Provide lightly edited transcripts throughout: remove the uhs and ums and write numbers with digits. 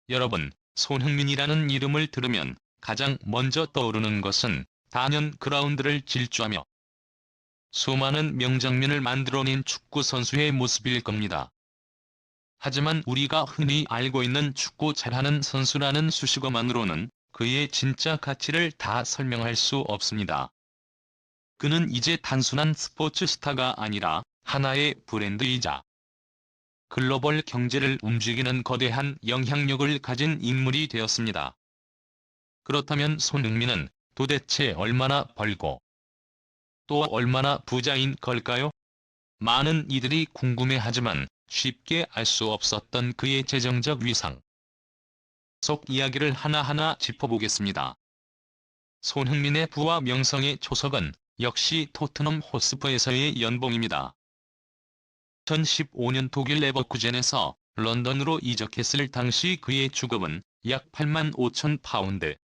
여러분, 손흥민이라는 이름을 들으면 가장 먼저 떠오르는 것은 단연 그라운드를 질주하며 수많은 명장면을 만들어낸 축구 선수의 모습일 겁니다. 하지만 우리가 흔히 알고 있는 축구 잘하는 선수라는 수식어만으로는 그의 진짜 가치를 다 설명할 수 없습니다. 그는 이제 단순한 스포츠 스타가 아니라 하나의 브랜드이자 글로벌 경제를 움직이는 거대한 영향력을 가진 인물이 되었습니다. 그렇다면 손흥민은 도대체 얼마나 벌고 또 얼마나 부자인 걸까요? 많은 이들이 궁금해하지만 쉽게 알 수 없었던 그의 재정적 위상 속 이야기를 하나하나 짚어보겠습니다. 손흥민의 부와 명성의 초석은 역시 토트넘 호스퍼에서의 연봉입니다. 2015년 독일 레버쿠젠에서 런던으로 이적했을 당시 그의 주급은 약 8만 5천 파운드.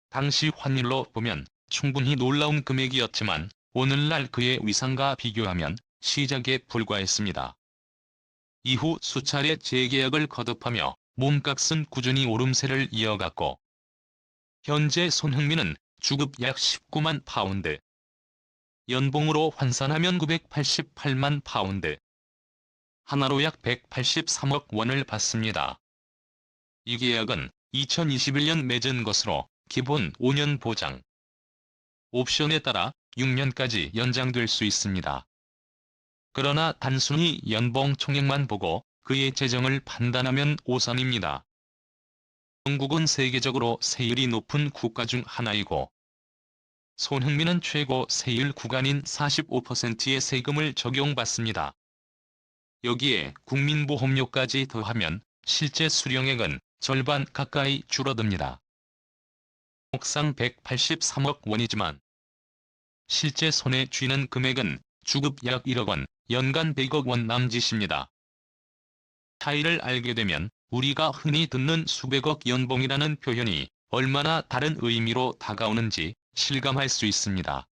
당시 환율로 보면 충분히 놀라운 금액이었지만 오늘날 그의 위상과 비교하면 시작에 불과했습니다. 이후 수차례 재계약을 거듭하며 몸값은 꾸준히 오름세를 이어갔고 현재 손흥민은 주급 약 19만 파운드. 연봉으로 환산하면 988만 파운드. 하나로 약 183억 원을 받습니다. 이 계약은 2021년 맺은 것으로 기본 5년 보장, 옵션에 따라 6년까지 연장될 수 있습니다. 그러나 단순히 연봉 총액만 보고 그의 재정을 판단하면 오산입니다. 영국은 세계적으로 세율이 높은 국가 중 하나이고 손흥민은 최고 세율 구간인 45%의 세금을 적용받습니다. 여기에 국민보험료까지 더하면 실제 수령액은 절반 가까이 줄어듭니다. 목상 183억 원이지만 실제 손에 쥐는 금액은 주급 약 1억 원, 연간 100억 원 남짓입니다. 차이를 알게 되면 우리가 흔히 듣는 수백억 연봉이라는 표현이 얼마나 다른 의미로 다가오는지 실감할 수 있습니다.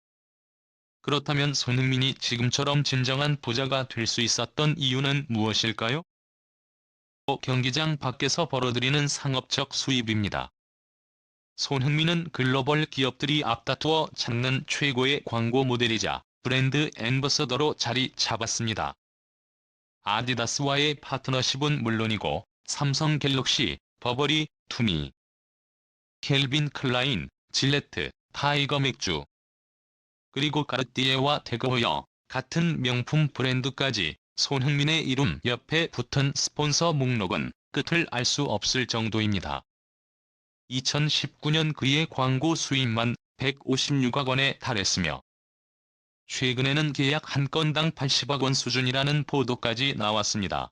그렇다면 손흥민이 지금처럼 진정한 부자가 될 수 있었던 이유는 무엇일까요? 경기장 밖에서 벌어들이는 상업적 수입입니다. 손흥민은 글로벌 기업들이 앞다투어 찾는 최고의 광고 모델이자 브랜드 앰버서더로 자리 잡았습니다. 아디다스와의 파트너십은 물론이고 삼성 갤럭시, 버버리, 투미, 켈빈 클라인, 질레트, 타이거 맥주, 그리고 까르띠에와 태그허여 같은 명품 브랜드까지 손흥민의 이름 옆에 붙은 스폰서 목록은 끝을 알 수 없을 정도입니다. 2019년 그의 광고 수입만 156억 원에 달했으며 최근에는 계약 한 건당 80억 원 수준이라는 보도까지 나왔습니다.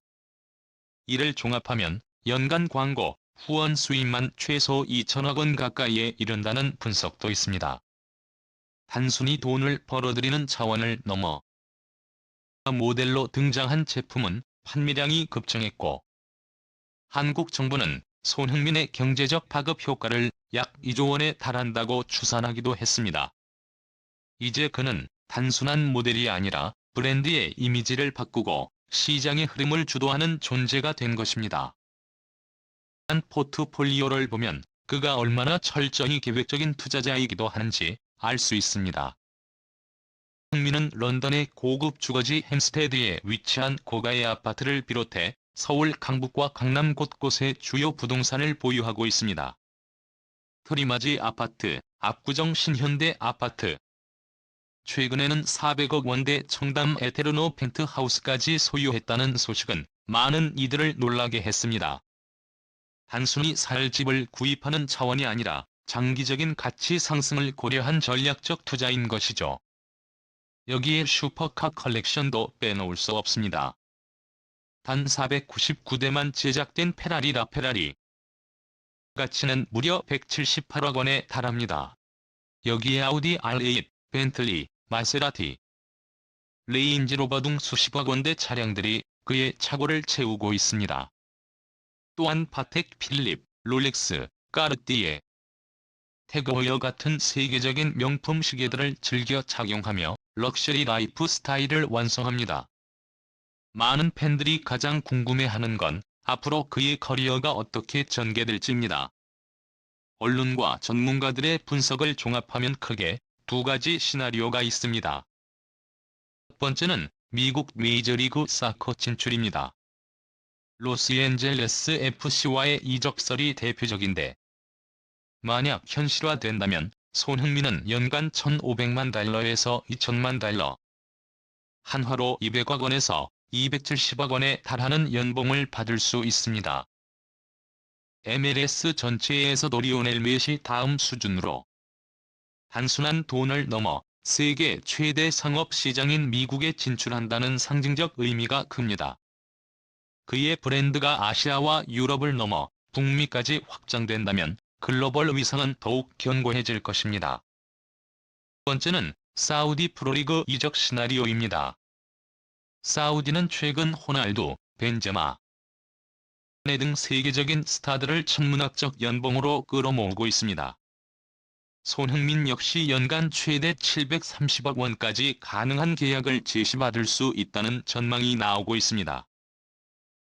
이를 종합하면 연간 광고, 후원 수입만 최소 2천억 원 가까이에 이른다는 분석도 있습니다. 단순히 돈을 벌어들이는 차원을 넘어 모델로 등장한 제품은 판매량이 급증했고 한국 정부는 손흥민의 경제적 파급 효과를 약 2조 원에 달한다고 추산하기도 했습니다. 이제 그는 단순한 모델이 아니라 브랜드의 이미지를 바꾸고 시장의 흐름을 주도하는 존재가 된 것입니다. 한 포트폴리오를 보면 그가 얼마나 철저히 계획적인 투자자이기도 하는지 알 수 있습니다. 손흥민은 런던의 고급 주거지 햄스테드에 위치한 고가의 아파트를 비롯해 서울 강북과 강남 곳곳에 주요 부동산을 보유하고 있습니다. 트리마지 아파트, 압구정 신현대 아파트, 최근에는 400억 원대 청담 에테르노 펜트하우스까지 소유했다는 소식은 많은 이들을 놀라게 했습니다. 단순히 살 집을 구입하는 차원이 아니라 장기적인 가치 상승을 고려한 전략적 투자인 것이죠. 여기에 슈퍼카 컬렉션도 빼놓을 수 없습니다. 단 499대만 제작된 페라리 라페라리. 가치는 무려 178억 원에 달합니다. 여기에 아우디 R8, 벤틀리, 마세라티, 레인지로버 등 수십억 원대 차량들이 그의 차고를 채우고 있습니다. 또한 파텍 필립, 롤렉스, 까르띠에, 태그허여 같은 세계적인 명품 시계들을 즐겨 착용하며 럭셔리 라이프 스타일을 완성합니다. 많은 팬들이 가장 궁금해하는 건 앞으로 그의 커리어가 어떻게 전개될지입니다. 언론과 전문가들의 분석을 종합하면 크게 두 가지 시나리오가 있습니다. 첫 번째는 미국 메이저리그 사커 진출입니다. 로스앤젤레스 FC와의 이적설이 대표적인데, 만약 현실화된다면 손흥민은 연간 1,500만 달러에서 2,000만 달러, 한화로 200억 원에서 270억 원에 달하는 연봉을 받을 수 있습니다. MLS 전체에서도 리오넬 메시 다음 수준으로 단순한 돈을 넘어 세계 최대 상업 시장인 미국에 진출한다는 상징적 의미가 큽니다. 그의 브랜드가 아시아와 유럽을 넘어 북미까지 확장된다면 글로벌 위상은 더욱 견고해질 것입니다. 두 번째는 사우디 프로리그 이적 시나리오입니다. 사우디는 최근 호날두, 벤제마, 등 세계적인 스타들을 천문학적 연봉으로 끌어모으고 있습니다. 손흥민 역시 연간 최대 730억 원까지 가능한 계약을 제시받을 수 있다는 전망이 나오고 있습니다.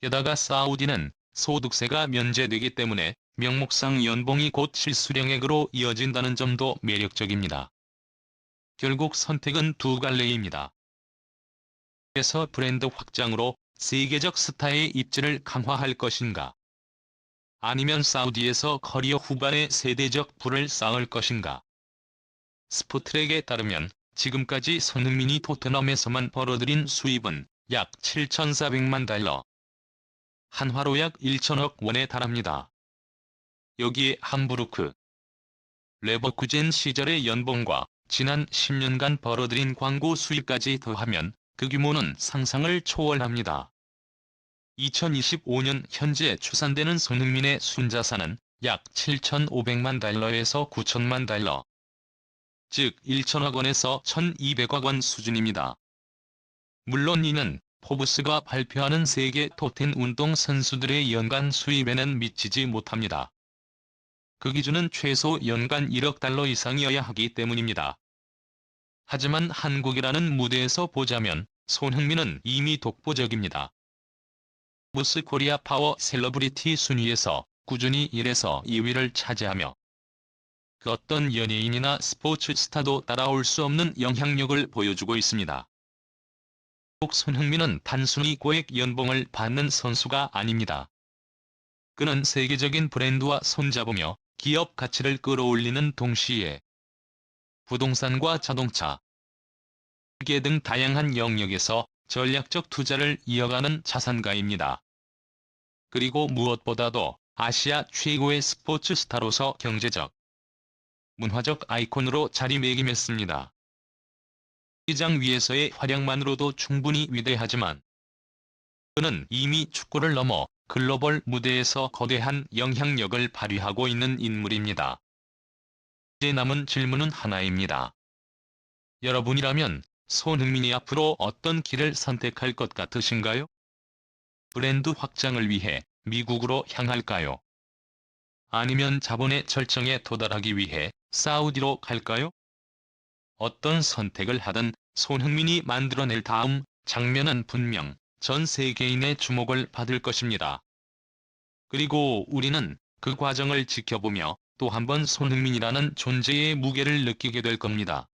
게다가 사우디는 소득세가 면제되기 때문에 명목상 연봉이 곧 실수령액으로 이어진다는 점도 매력적입니다. 결국 선택은 두 갈래입니다. 그래서 브랜드 확장으로 세계적 스타의 입지를 강화할 것인가? 아니면 사우디에서 커리어 후반에 세대적 부를 쌓을 것인가? 스포트랙에 따르면 지금까지 손흥민이 토트넘에서만 벌어들인 수입은 약 7,400만 달러, 한화로 약 1천억 원에 달합니다. 여기에 함부르크, 레버쿠젠 시절의 연봉과 지난 10년간 벌어들인 광고 수입까지 더하면 그 규모는 상상을 초월합니다. 2025년 현재 추산되는 손흥민의 순자산은 약 7,500만 달러에서 9천만 달러, 즉 1천억 원에서 1,200억 원 수준입니다. 물론 이는 포브스가 발표하는 세계 톱10 운동 선수들의 연간 수입에는 미치지 못합니다. 그 기준은 최소 연간 1억 달러 이상이어야 하기 때문입니다. 하지만 한국이라는 무대에서 보자면 손흥민은 이미 독보적입니다. 포브스 코리아 파워 셀러브리티 순위에서 꾸준히 1에서 2위를 차지하며 그 어떤 연예인이나 스포츠 스타도 따라올 수 없는 영향력을 보여주고 있습니다. 꼭 손흥민은 단순히 고액 연봉을 받는 선수가 아닙니다. 그는 세계적인 브랜드와 손잡으며 기업 가치를 끌어올리는 동시에 부동산과 자동차, 기계 등 다양한 영역에서 전략적 투자를 이어가는 자산가입니다. 그리고 무엇보다도 아시아 최고의 스포츠 스타로서 경제적, 문화적 아이콘으로 자리매김했습니다. 시장 위에서의 활약만으로도 충분히 위대하지만 그는 이미 축구를 넘어 글로벌 무대에서 거대한 영향력을 발휘하고 있는 인물입니다. 이제 남은 질문은 하나입니다. 여러분이라면 손흥민이 앞으로 어떤 길을 선택할 것 같으신가요? 브랜드 확장을 위해 미국으로 향할까요? 아니면 자본의 절정에 도달하기 위해 사우디로 갈까요? 어떤 선택을 하든 손흥민이 만들어낼 다음 장면은 분명 전 세계인의 주목을 받을 것입니다. 그리고 우리는 그 과정을 지켜보며 또 한 번 손흥민이라는 존재의 무게를 느끼게 될 겁니다.